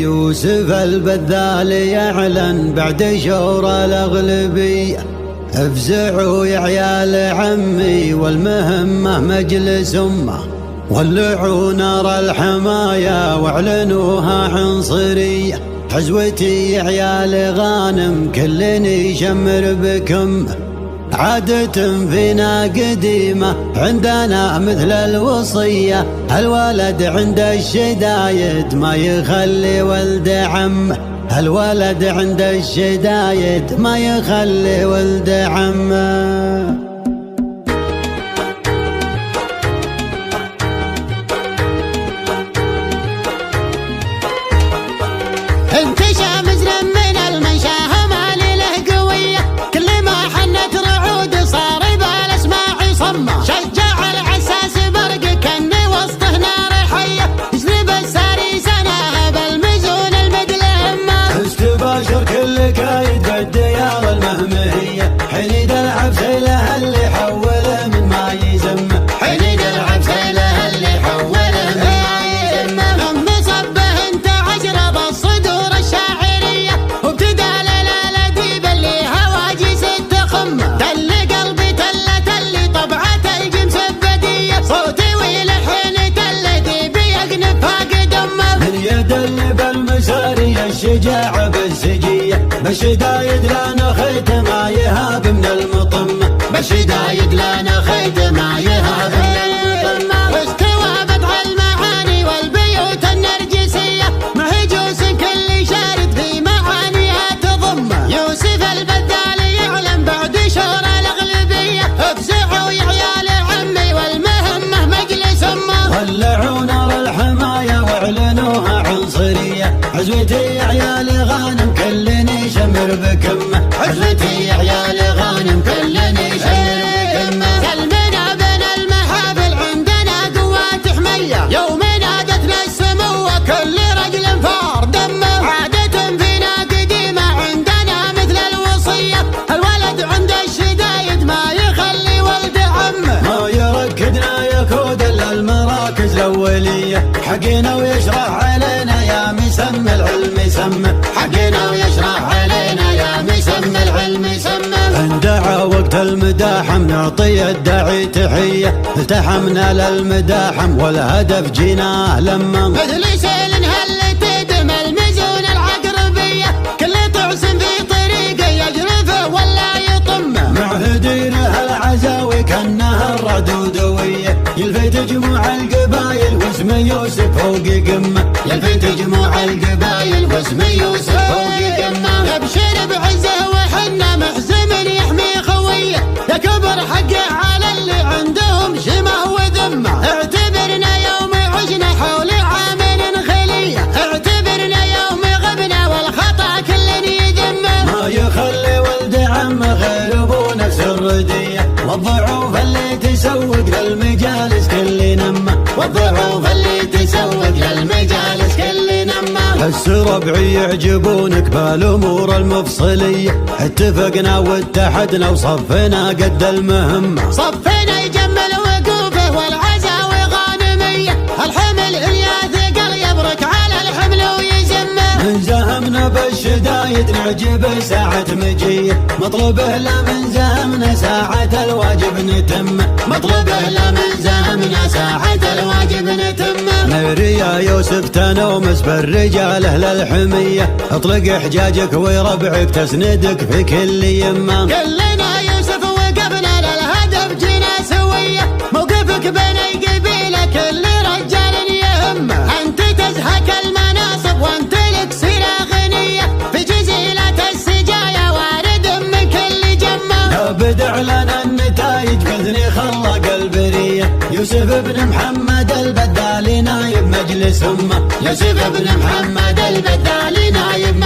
يوسف البذال يعلن بعد شور الأغلبية، افزعوا يا عيال عمي والمهمة مجلس أمة، ولعوا نار الحماية واعلنوها عنصرية. حزوتي يا عيال غانم كل يشمر بكم، عادة فينا قديمة عندنا مثل الوصية، الولد عند الشدايد ما يخلي ولد عمه، الولد عند الشدايد ما يخلي ولد عمه. انتشى مزرم من المنشاه مالي له قوية، كل ما حنت رعود صار بالاسماع يصمى، شجع العساس برق كان وسطه نار حية، يجلب الساري سناه بالمزون المدل همه، استباشر كل كايد بالديار المهمهية، حنيد العبس له اللي حوله من ما يزمه، حنيد العبس له اللي حوله من ما يزمه، لم صبه انت عشرة بالصدور الشاعرية، وابتدى للاديب اللي هواجس التخمه، تل قلبي تل طبعة الجمس البدية، صوتي ولحن تل ديبي يقنفها قدمه، من يد اللي بالمسارية الشجاعة بالسجية، بشدايد لنا خيط ما يهاب من المطمة، بشدايد لنا خيط ما يهاب من المطمة، واستوى بضع المعاني والبيوت النرجسية، مهجوس كل شارد في معانيها تضمه، يوسف البذال يعلم بعد شور الأغلبية، افزعوا يا عيال عمي والمهمة مجلس أمه، ولعوا نار الحماية واعلنوها عنصرية. حزوتي يا عيال غانم كلني شمر بكمه، حزوتي يا عيال غانم كلني شمر بكمه، سلمنا بين المحافل عندنا قوات حمية، يوم نادتنا السمو كل رجل فار دمه، عادة فينا قديمة عندنا مثل الوصية، الولد عند الشدايد ما يخلي ولد عمه، ما يركدنا يكود الا المراكز الاوليه، حقنا ويشرح علينا يا مسمى العلم سمه، حقنا ويشرح علينا يا مسمى العلم سمه، اندعى وقت المداحم نعطي الداعي تحيه، التحمنا للمداحم والهدف جيناه لما مثل سيل هل تدم المزون العقربية، كل طعس في طريقه يجرفه ولا يطمه، معهدينها العزاوي كانها الردودويه، يلفت جموع القبايل واسم يوسف فوق قمه، يلفت جموع القبايل واسم يوسف فوق قمه، ابشر بعزه وحنا محزم يحمي خويه، يا كبر حقه على اللي عندهم شمه وذمه، اعتبرنا يوم عشنا حول عامل خليه، اعتبرنا يوم غبنا والخطا كل يذمه، ما يخلي ولد عمه غير ابو نفس الرديه، والضعوف اللي تسوق للمجالس كل نمه، والضعوف اللي تسوق للمجالس كل نمه، السربعي يعجبونك بالامور المفصليه، اتفقنا واتحدنا وصفنا قد المهمه، صفنا يجمل وقوفه والعزاوي غانميه، الحمل يا ثقل يبرك على الحمل ويزمه، من زهمنا بالشدايد نعجب ساعة مجيه، مطلبه لا من زهمنا ساعة الواجب نتمه، مطلبه لا من زهمنا ساعة الواجب نتمه، نيري يا يوسف تنومس بالرجال اهل الحميه، اطلق حجاجك وربعك تسندك في كل يمه، كلنا يوسف وقفنا للهدف جينا سويه، موقفك بين القبيله كل رجال يهمه، انت تزهق المناصب وانت لك سيره غنيه، في جزيله السجايا وارد من كل جمه، لا بدع لنا النتائج باذن خلق البريه، يوسف بن محمد البذال نايب مجلس امه، يوسف بن محمد البذال نايب